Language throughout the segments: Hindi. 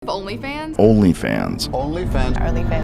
OnlyFans? OnlyFans.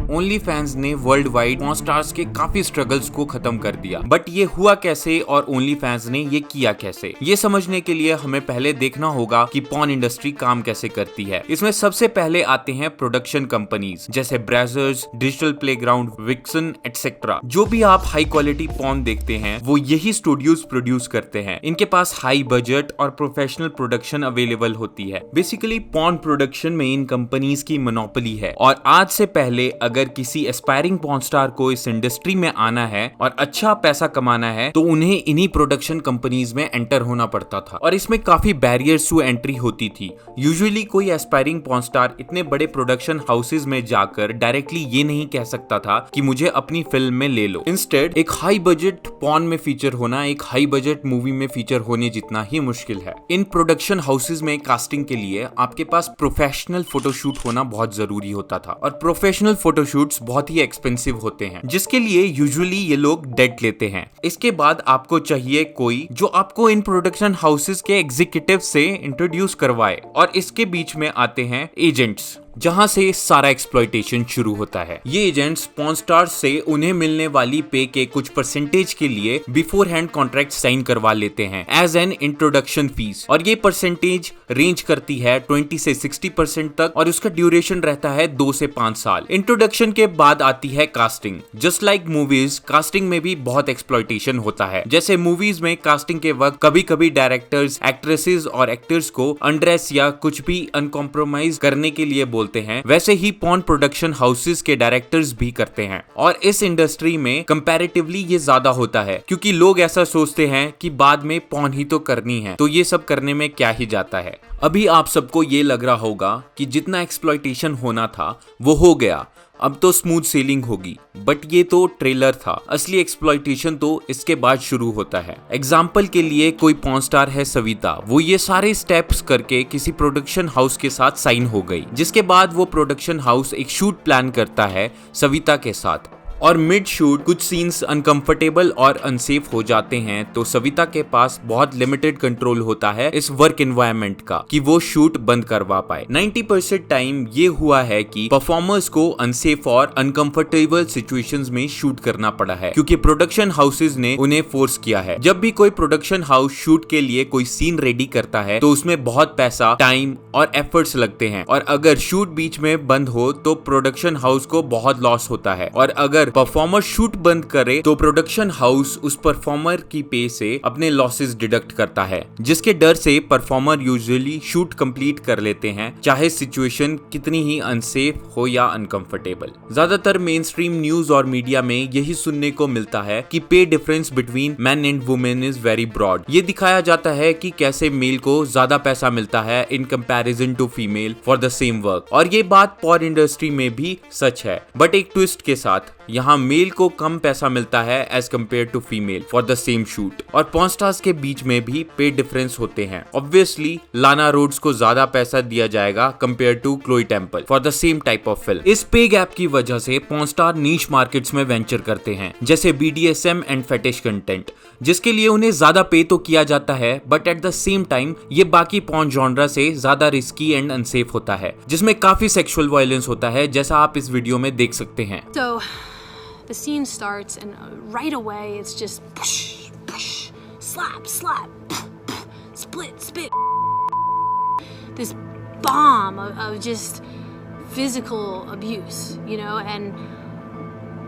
OnlyFans ने वर्ल्ड वाइड पॉर्न स्टार्स के काफी स्ट्रगल्स को खत्म कर दिया। बट ये हुआ कैसे और OnlyFans ने ये किया कैसे, ये समझने के लिए हमें पहले देखना होगा कि पॉर्न इंडस्ट्री काम कैसे करती है। इसमें सबसे पहले आते हैं प्रोडक्शन कंपनीज जैसे browsers, digital playground, vixen etcetera. जो भी आप हाई क्वालिटी पॉर्न देखते हैं वो यही स्टूडियोज प्रोड्यूस करते हैं। इनके पास हाई बजट और प्रोफेशनल प्रोडक्शन अवेलेबल होती है। बेसिकली पॉर्न प्रोडक्शन में इन कंपनीज की मोनोपोली है और आज से पहले अगर किसी एस्पायरिंग पॉर्न स्टार को इस इंडस्ट्री में आना है और अच्छा पैसा कमाना है तो उन्हें इन्हीं प्रोडक्शन कंपनीज में एंटर होना पड़ता था और इसमें काफी बैरियर्स टू एंट्री होती थी। यूजुअली कोई एस्पायरिंग पॉर्न स्टार इतने बड़े प्रोडक्शन हाउसेज में जाकर डायरेक्टली ये नहीं कह सकता था कि मुझे अपनी फिल्म में ले लो। इंस्टेड एक हाई बजट पॉर्न में फीचर होना एक हाई बजट मूवी में फीचर होने जितना ही मुश्किल है। इन प्रोडक्शन हाउसेज में कास्टिंग के लिए आपके पास प्रोफेशनल फोटोशूट होना बहुत जरूरी होता था और प्रोफेशनल फोटोशूट्स बहुत ही एक्सपेंसिव होते हैं जिसके लिए यूजुअली ये लोग डेट लेते हैं। इसके बाद आपको चाहिए कोई जो आपको इन प्रोडक्शन हाउसेज के एग्जीक्यूटिव से इंट्रोड्यूस करवाए और इसके बीच में आते हैं एजेंट्स, जहां से सारा एक्सप्लॉयटेशन शुरू होता है। ये एजेंट्स पॉर्न स्टार्स से उन्हें मिलने वाली पे के कुछ परसेंटेज के लिए बिफोर हैंड कॉन्ट्रैक्ट साइन करवा लेते हैं एज एन इंट्रोडक्शन फीस और ये परसेंटेज रेंज करती है 20 से 60% तक और उसका ड्यूरेशन रहता है 2 से 5 साल। इंट्रोडक्शन के बाद आती है casting. Just like movies, casting में भी बहुत एक्सप्लॉयटेशन होता है। जैसे मूवीज में कास्टिंग के वक्त कभी कभी डायरेक्टर्स एक्ट्रेसेस और एक्टर्स को अनड्रेस या कुछ भी अनकॉम्प्रोमाइज करने के लिए बोलते हैं, वैसे ही पॉर्न प्रोडक्शन हाउसेस के डायरेक्टर्स भी करते हैं और इस इंडस्ट्री में कंपैरेटिवली ये ज्यादा होता है क्योंकि लोग ऐसा सोचते हैं कि बाद में पॉर्न ही तो करनी है तो ये सब करने में क्या ही जाता है। अभी आप सबको ये लग रहा होगा कि जितना एक्सप्लॉयटेशन होना था वो हो गया, अब तो स्मूथ सेलिंग होगी, बट ये तो ट्रेलर था। असली एक्सप्लॉयटेशन तो इसके बाद शुरू होता है। एग्जाम्पल के लिए कोई पॉर्न स्टार है सविता, वो ये सारे स्टेप्स करके किसी प्रोडक्शन हाउस के साथ साइन हो गई, जिसके बाद वो प्रोडक्शन हाउस एक शूट प्लान करता है सविता के साथ और मिड शूट कुछ सीन्स अनकंफर्टेबल और अनसेफ हो जाते हैं तो सविता के पास बहुत लिमिटेड कंट्रोल होता है इस वर्क एनवायरनमेंट का कि वो शूट बंद करवा पाए। 90% टाइम ये हुआ है कि परफॉर्मर्स को अनसेफ और अनकंफर्टेबल सिचुएशंस में शूट करना पड़ा है क्योंकि प्रोडक्शन हाउसेज ने उन्हें फोर्स किया है। जब भी कोई प्रोडक्शन हाउस शूट के लिए कोई सीन रेडी करता है तो उसमें बहुत पैसा, टाइम और एफर्ट्स लगते हैं और अगर शूट बीच में बंद हो तो प्रोडक्शन हाउस को बहुत लॉस होता है और अगर परफॉर्मर शूट बंद करे तो प्रोडक्शन हाउस उस परफॉर्मर की पे से अपने लॉसेस डिडक्ट करता है, जिसके डर से परफॉर्मर यूजुअली शूट कंप्लीट कर लेते हैं चाहे सिचुएशन कितनी ही अनसेफ हो या अनकंफर्टेबल। ज्यादातर मेन स्ट्रीम न्यूज और मीडिया में यही सुनने को मिलता है कि pay difference between man and women is very broad. ये दिखाया जाता है कि कैसे मेल को ज्यादा पैसा मिलता है in comparison to female for the same work और ये बात पॉर्न इंडस्ट्री में भी सच है, बट एक ट्विस्ट के साथ। यहाँ मेल को कम पैसा मिलता है as compare to female for the same shoot और पॉर्न स्टार्स के बीच में भी पे डिफरेंस होते हैं। ऑब्वियसली लाना रोड्स को ज्यादा पैसा दिया जाएगा compare to Chloe Temple for the same type of film. इस पे गैप की वजह से पॉर्न स्टार नीश मार्केट्स में वेंचर करते हैं जैसे BDSM एंड फेटिश कंटेंट, जिसके लिए उन्हें ज्यादा पे तो किया जाता है but at the same time ये बाकी पॉर्न जॉनरा से ज्यादा रिस्की एंड अनसेफ होता है जिसमें काफी सेक्सुअल वायलेंस होता है, जैसा आप इस वीडियो में देख सकते हैं। The scene starts and right away it's just push, push, slap, slap, split, spit. This bomb of just physical abuse, you know, and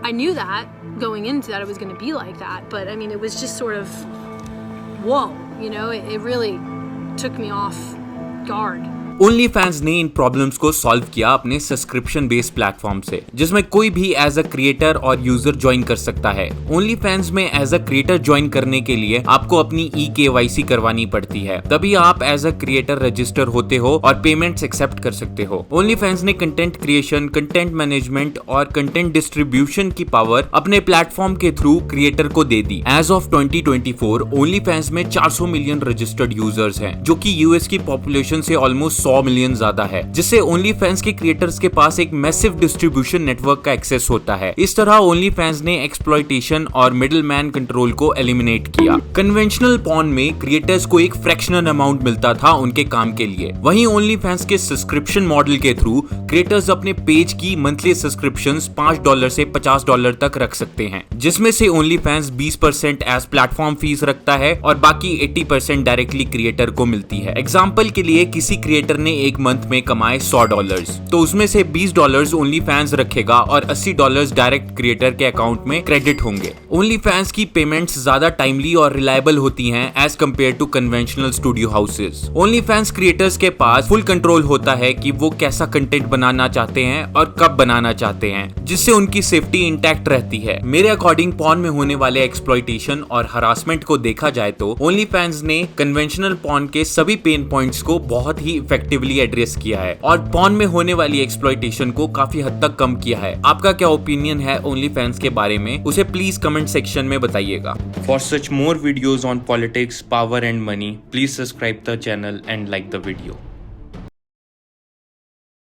I knew that going into that it was going to be like that, but I mean it was just sort of whoa, you know, it really took me off guard. OnlyFans ने इन प्रॉब्लम्स को सॉल्व किया अपने सब्सक्रिप्शन बेस्ड प्लेटफॉर्म से, जिसमें कोई भी एज अ क्रिएटर और यूजर ज्वाइन कर सकता है। OnlyFans में एज अ क्रिएटर ज्वाइन करने के लिए आपको अपनी eKYC करवानी पड़ती है, तभी आप एज अ क्रिएटर रजिस्टर होते हो और पेमेंट्स एक्सेप्ट कर सकते हो। OnlyFans ने कंटेंट क्रिएशन, कंटेंट मैनेजमेंट और कंटेंट डिस्ट्रीब्यूशन की पावर अपने प्लेटफॉर्म के थ्रू क्रिएटर को दे दी। एज ऑफ 2024 OnlyFans में 400 मिलियन रजिस्टर्ड यूजर्स हैं, जो कि यूएस की पॉपुलेशन से ऑलमोस्ट 100 मिलियन ज्यादा है, जिससे ओनली फैंस के क्रिएटर्स के पास एक मैसिव डिस्ट्रीब्यूशन नेटवर्क का एक्सेस होता है। इस तरह ओनली फैंस ने एक्सप्लॉयटेशन और मिडिल मैन कंट्रोल को एलिमिनेट किया। कन्वेंशनल पॉर्न में क्रिएटर्स को एक फ्रैक्शनल अमाउंट मिलता था उनके काम के लिए, वहीं ओनली फैंस के सब्सक्रिप्शन मॉडल के थ्रू क्रिएटर्स अपने पेज की मंथली सब्सक्रिप्शंस $5 से $50 तक रख सकते हैं, जिसमें से OnlyFans 20% as platform fee रखता है और बाकी 80% डायरेक्टली क्रिएटर को मिलती है। एग्जाम्पल के लिए किसी क्रिएटर ने एक मंथ में कमाए $100, तो उसमें से $20 ओनली फैंस रखेगा और $80 डायरेक्ट क्रिएटर के अकाउंट में क्रेडिट होंगे। ओनली फैंस की पेमेंट्स ज्यादा टाइमली और रिलायबल होती हैं as compare to conventional studio houses. OnlyFans creators के पास फुल कंट्रोल होता है कि वो कैसा कंटेंट बनाना चाहते हैं और कब बनाना चाहते हैं, जिससे उनकी सेफ्टी इंटैक्ट रहती है। मेरे अकॉर्डिंग पॉर्न में होने वाले एक्सप्लॉयटेशन और हरासमेंट को देखा जाए तो ओनली फैंस ने कन्वेंशनल पॉर्न के सभी पेन पॉइंट्स को बहुत ही इफेक्टिवली एड्रेस किया है और पॉर्न में होने वाली एक्सप्लॉयटेशन को काफी हद तक कम किया है। आपका क्या ओपिनियन है ओनली फैंस के बारे में, उसे प्लीज कमेंट सेक्शन में बताइएगा। For such more videos on politics, power and money, please subscribe the channel and like the video.